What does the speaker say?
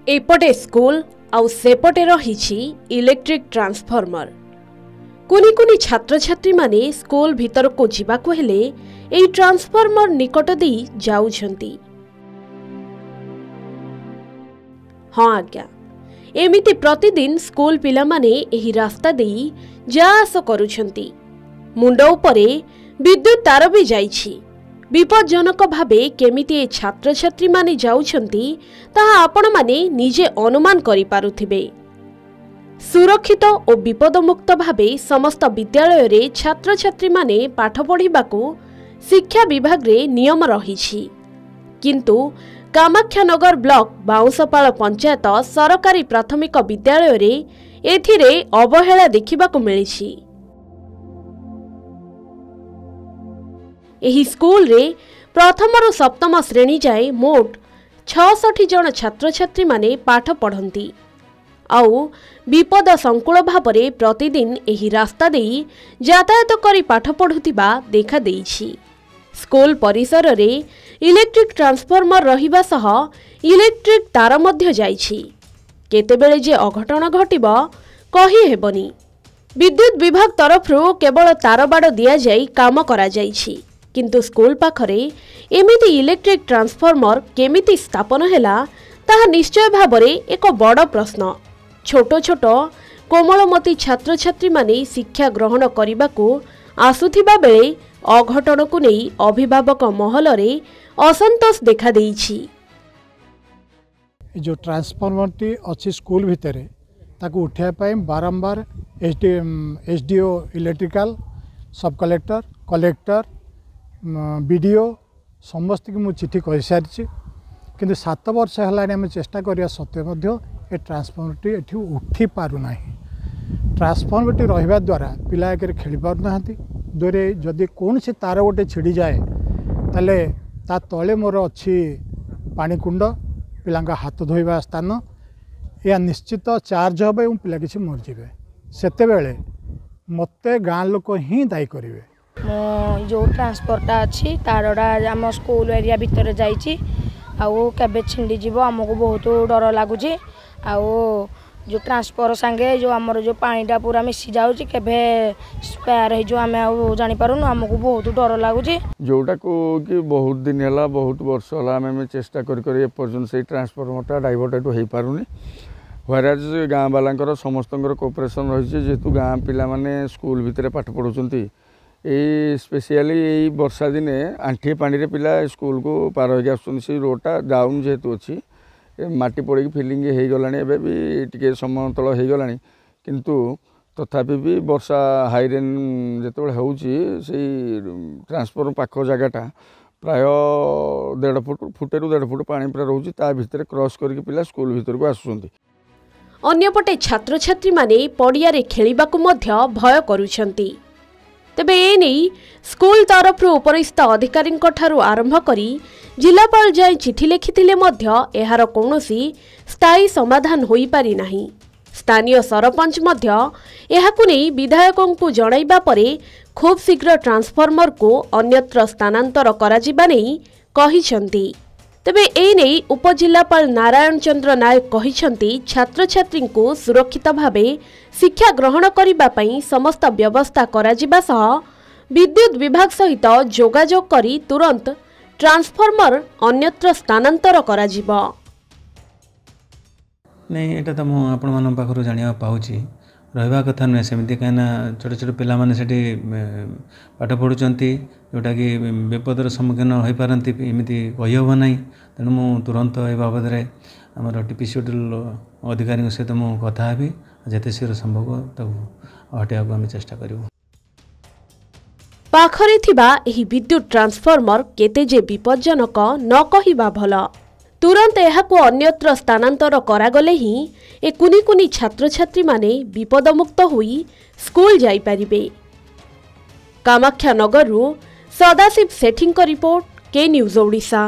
एपटे school आउ सेपटे रही इलेक्ट्रिक ट्रांसफॉर्मर। कुनी कुनी छात्र छात्री माने स्कूल भीतर को जीवाकु हेले एई ट्रांसफॉर्मर निकट दे जाउछंती। हाँ आज्ञा, एमिति प्रतिदिन स्कूल पिला माने एही रास्ता दे जा आस करूछंती। मुंड उपरे विद्युत तार भी जाइछि। विपज्जनक भावे केमिति ए छात्र छात्री माने जाउछंती ताहा आपण माने निजे अनुमान करि पारुथिबे। सुरक्षित और विपदमुक्त भावे समस्त विद्यालय रे छात्र छात्री माने पाठ पढ़िबाकू शिक्षा विभाग रे नियम रहिछि, किंतु कामाख्यानगर ब्लॉक बाउंसपाल पंचायत सरकारी प्राथमिक विद्यालय रे एथिरे अवहेला देखिबाकू मिलिछि। एही स्कूल रे प्रथम रु सप्तम श्रेणी जाए मोट 66 जन छात्र छात्री माने पाठ पढ़ंती। आउ विपद संकुल भावरे प्रतिदिन एही रास्ता देई यातायात करी पाठ पढ़ुतिबा देखा देइछि। स्कूल परिसर रे इलेक्ट्रिक ट्रांसफॉर्मर रहिबा सह इलेक्ट्रिक तार मध्य जाइछि। केतेबेले जे अघटन घटिबो कहि हेबनी। विद्युत विभाग तरफरु केवल तार बाड़ दिया जाई काम करा जाइछि, किंतु स्कूल पाखरे एमिति इलेक्ट्रिक ट्रांसफॉर्मर केमिति स्थापन हैला ताहा निश्चय भावरे एक बड़ प्रश्न। छोट छोट कोमलमती छात्र छात्री माने शिक्षा ग्रहण करने आसुथिबा बेले अघटन को नहीं अभिभावक महल रे असंतोष देखा देइछि। जो ट्रांसफॉर्मर टी अच्छी स्कूल भितर ताकू उठाया पाए बारंबार एसडीओ इलेक्ट्रिकल सब कलेक्टर कलेक्टर बीडीओ समस्त की मुझे चिठी कही सारी, किंतु 7 वर्ष है चेष्टा करने सत्वे ए ट्रांसफॉर्मर ये उठी पारना। ट्रांसफॉर्मर रहा द्वारा पिला एक खेली पारना। दुरे जदि कौन सी तार गोटे छिड़ी जाए ताले ता तले मोर अच्छी पानी कुंड पिला हाथ धोइबा स्थान या निश्चित चार्ज हे और पिला किसी मरजिबे। सेतेबेले मते गाँ लोक ही दायी करेंगे। जो ट्रांसफॉर्मरटा अच्छी तारटा आम स्कूल एरिया भितर जाइए केबे छिंडी जीव आमको बहुत डर लगुच। जो ट्रांसफॉर्मर सांगे जो आमर जो पानीटा पूरा मिसी जाऊँगी केबे स्पेयर हो आम जापारूँ आमको बहुत डर लगुच। जोटा को कि बहुत दिन है बहुत वर्ष है आम चेष्टा करपर्यंत से ट्रांसफॉर्मरटा डाइवर्टेड हो पारुनी। व्हेराज गाँ वाला समस्त कोऑपरेशन रही जेहेतु गाँ पिला माने स्कूल भितर पाठ पढ़ुंट। यही स्पेशली यही वर्षा दिने आंठी पानी रे पिला स्कूल को पार होगी आसुन से रोडटा डाउन जेहेतु अच्छी माटी पड़ी फिलिंग हो गला भी टे समतल हो गला, किंतु तथापि भी वर्षा हाई रेन जो होची ट्रांसफॉर्मर पाख जगटा प्राय 1.5 फुट फुटेरु 1.5 फुट पानी पूरा रोची ता भितर क्रॉस करके पिला स्कूल भीतर को आसुंती। अन्यपटे छात्र छात्री माने पड़िया रे खेलिबाकू मध्य भय करूछंती। तेबे एने स्कूल तरफ उपरिस्थ अधिकारी आरंभ करी जिलापाल जाए चिठी लिखिथिले मध्य एहार कौनसी स्थायी समाधान होई पारि नाही। स्थानीय सरपंच मध्य एहाकु नै विधायकों को जणाइबा परे खूब शीघ्र ट्रांसफॉर्मर को अन्यत्र स्थानांतर कराजिबा नै कहिसंती। तेबे एने उपजिलापाल नारायण चंद्र नायक कहिसंती छात्र छात्री को सुरक्षित भावे शिक्षा ग्रहण करिबा पई समस्त व्यवस्था कराजिबा सह विद्युत विभाग सहित जोगाजोग करी तुरंत ट्रांसफॉर्मर अन्यत्र स्थानांतर कराजिबा। नहीं एटा तो मु आपण मान पाखरु जानिया पाउची रहिबा कथा नुहे सेमती कहीं छोट छोट पिला माने सेठी पाठ पढ़ुचंती जोटा कि विपदर सम्मुखीन हो पारंती एमती कहीहब ना। तेणु मु तुरंत ए बाबद आमर टीपीसीएल अधिकारी सहित मु कथा हेबी जेते शीघ्र संभव ताकू हटाइବାକୁ आम चेष्टा करूँ। पाखरे थिबा एही विद्युत ट्रांसफॉर्मर केते जे विपज्जनक न कहिबा भल। तुरंत एहाकु अन्यत्र स्थानांतर करागले ही ए कुनी कुनी छात्र छात्री माने विपदमुक्त होई स्कूल जाई पारिबे। कामाख्यानगरु सदाशिव सेठींक रिपोर्ट के न्यूज ओडिशा।